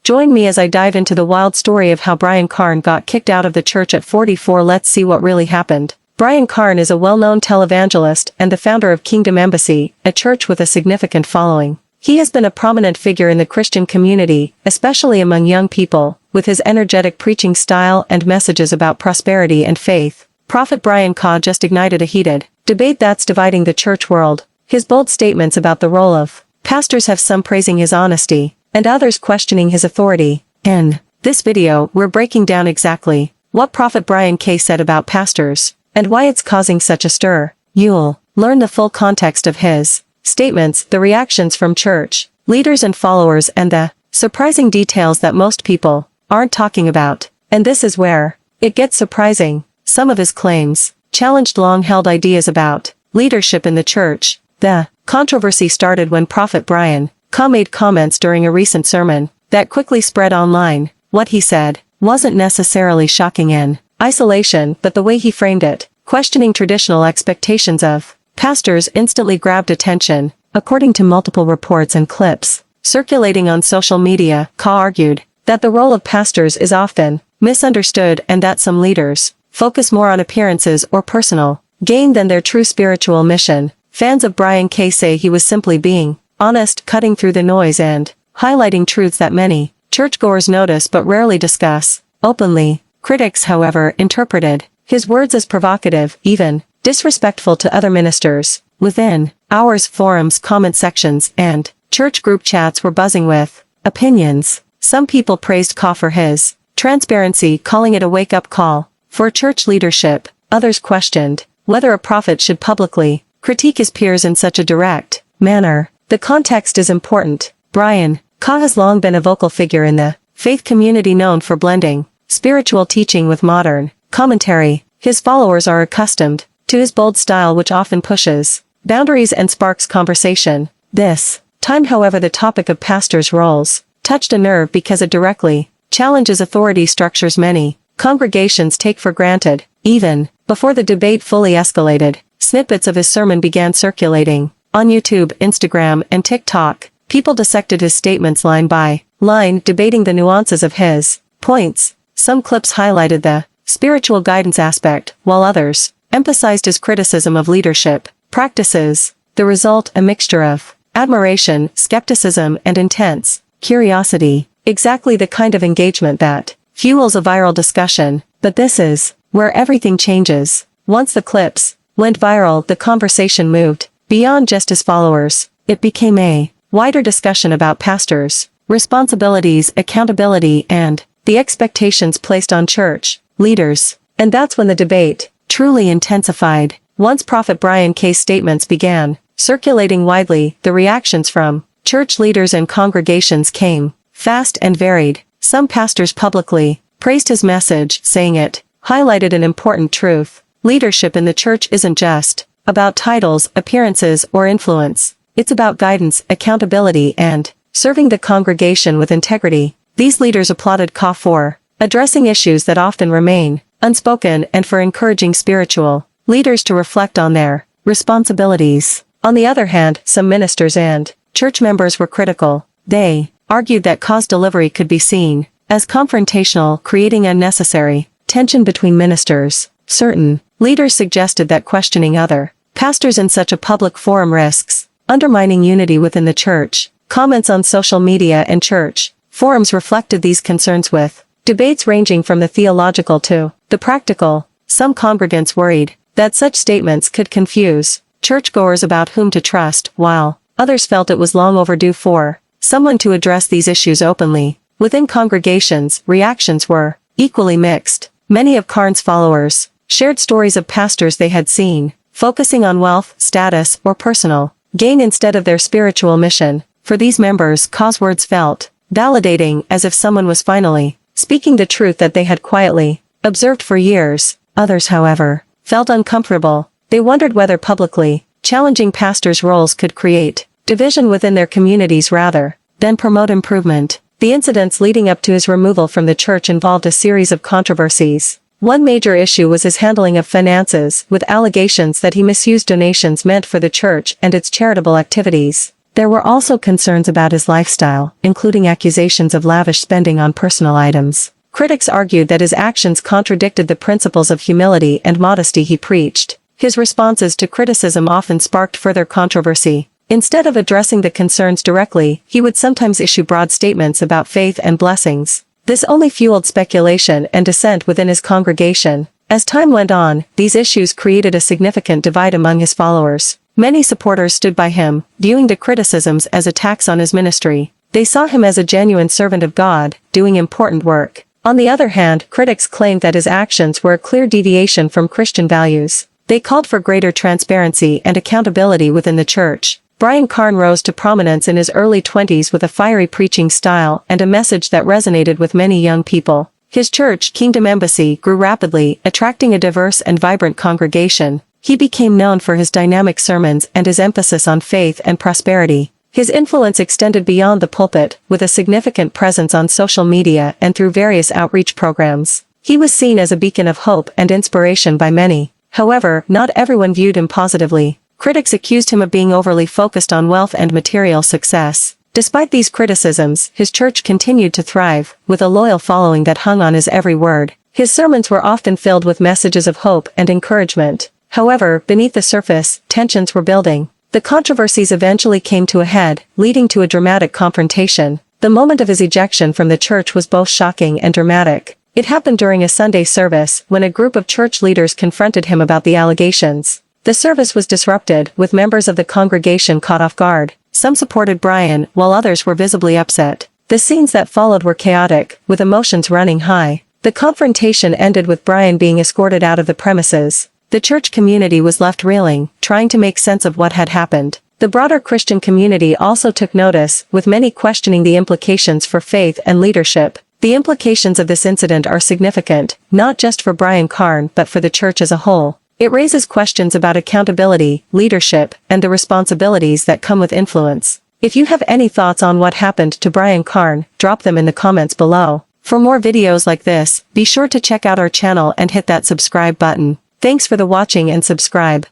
Join me as I dive into the wild story of how Brian Carn got kicked out of the church at 44. Let's see what really happened. Brian Carn is a well-known televangelist and the founder of Kingdom Embassy, a church with a significant following. He has been a prominent figure in the Christian community, especially among young people, with his energetic preaching style and messages about prosperity and faith. Prophet Brian Carn just ignited a heated debate that's dividing the church world. His bold statements about the role of pastors have some praising his honesty, and others questioning his authority. In this video, we're breaking down exactly what Prophet Brian Carn said about pastors, and why it's causing such a stir. You'll learn the full context of his statements, the reactions from church leaders and followers, and the surprising details that most people aren't talking about. And this is where it gets surprising. Some of his claims challenged long-held ideas about leadership in the church. The controversy started when Prophet Brian Carn made comments during a recent sermon that quickly spread online. What he said wasn't necessarily shocking in isolation, but the way he framed it, questioning traditional expectations of pastors, instantly grabbed attention. According to multiple reports and clips circulating on social media, Carn argued that the role of pastors is often misunderstood and that some leaders focus more on appearances or personal gain than their true spiritual mission. Fans of Brian Carn say he was simply being honest, cutting through the noise and highlighting truths that many churchgoers notice but rarely discuss openly. Critics, however, interpreted his words as provocative, even disrespectful to other ministers. Within hours, forums, comment sections, and church group chats were buzzing with opinions. Some people praised Carn for his transparency, calling it a wake-up call for church leadership. Others questioned whether a prophet should publicly critique his peers in such a direct manner. The context is important. Brian Carn has long been a vocal figure in the faith community, known for blending spiritual teaching with modern commentary. His followers are accustomed to his bold style, which often pushes boundaries and sparks conversation. This time, however, the topic of pastors' roles touched a nerve because it directly challenges authority structures many congregations take for granted. Even before the debate fully escalated, snippets of his sermon began circulating on YouTube, Instagram, and TikTok. People dissected his statements line by line, debating the nuances of his points. Some clips highlighted the spiritual guidance aspect, while others emphasized his criticism of leadership practices. The result, a mixture of admiration, skepticism, and intense curiosity. Exactly the kind of engagement that fuels a viral discussion. But this is where everything changes. Once the clips went viral, the conversation moved beyond just his followers. It became a wider discussion about pastors' responsibilities, accountability, and the expectations placed on church leaders. And that's when the debate truly intensified. Once Prophet Brian Carn's statements began circulating widely, the reactions from church leaders and congregations came fast and varied. Some pastors publicly praised his message, saying it highlighted an important truth. Leadership in the church isn't just about titles, appearances, or influence. It's about guidance, accountability, and serving the congregation with integrity. These leaders applauded Carn for addressing issues that often remain unspoken and for encouraging spiritual leaders to reflect on their responsibilities. On the other hand, some ministers and church members were critical. They argued that Carn's delivery could be seen as confrontational, creating unnecessary tension between ministers. Certain leaders suggested that questioning other pastors in such a public forum risks undermining unity within the church. Comments on social media and church forums reflected these concerns, with debates ranging from the theological to the practical. Some congregants worried that such statements could confuse churchgoers about whom to trust, while others felt it was long overdue for someone to address these issues openly. Within congregations, reactions were equally mixed. Many of Carn's followers shared stories of pastors they had seen focusing on wealth, status, or personal gain instead of their spiritual mission. For these members, Carn's words felt validating, as if someone was finally speaking the truth that they had quietly observed for years. Others, however, felt uncomfortable. They wondered whether publicly challenging pastors' roles could create division within their communities rather than promote improvement. The incidents leading up to his removal from the church involved a series of controversies. One major issue was his handling of finances, with allegations that he misused donations meant for the church and its charitable activities. There were also concerns about his lifestyle, including accusations of lavish spending on personal items. Critics argued that his actions contradicted the principles of humility and modesty he preached. His responses to criticism often sparked further controversy. Instead of addressing the concerns directly, he would sometimes issue broad statements about faith and blessings. This only fueled speculation and dissent within his congregation. As time went on, these issues created a significant divide among his followers. Many supporters stood by him, viewing the criticisms as attacks on his ministry. They saw him as a genuine servant of God, doing important work. On the other hand, critics claimed that his actions were a clear deviation from Christian values. They called for greater transparency and accountability within the church. Brian Carn rose to prominence in his early 20s with a fiery preaching style and a message that resonated with many young people. His church, Kingdom Embassy, grew rapidly, attracting a diverse and vibrant congregation. He became known for his dynamic sermons and his emphasis on faith and prosperity. His influence extended beyond the pulpit, with a significant presence on social media and through various outreach programs. He was seen as a beacon of hope and inspiration by many. However, not everyone viewed him positively. Critics accused him of being overly focused on wealth and material success. Despite these criticisms, his church continued to thrive, with a loyal following that hung on his every word. His sermons were often filled with messages of hope and encouragement. However, beneath the surface, tensions were building. The controversies eventually came to a head, leading to a dramatic confrontation. The moment of his ejection from the church was both shocking and dramatic. It happened during a Sunday service, when a group of church leaders confronted him about the allegations. The service was disrupted, with members of the congregation caught off guard. Some supported Brian, while others were visibly upset. The scenes that followed were chaotic, with emotions running high. The confrontation ended with Brian being escorted out of the premises. The church community was left reeling, trying to make sense of what had happened. The broader Christian community also took notice, with many questioning the implications for faith and leadership. The implications of this incident are significant, not just for Brian Carn but for the church as a whole. It raises questions about accountability, leadership, and the responsibilities that come with influence. If you have any thoughts on what happened to Brian Carn, drop them in the comments below. For more videos like this, be sure to check out our channel and hit that subscribe button. Thanks for the watching and subscribe.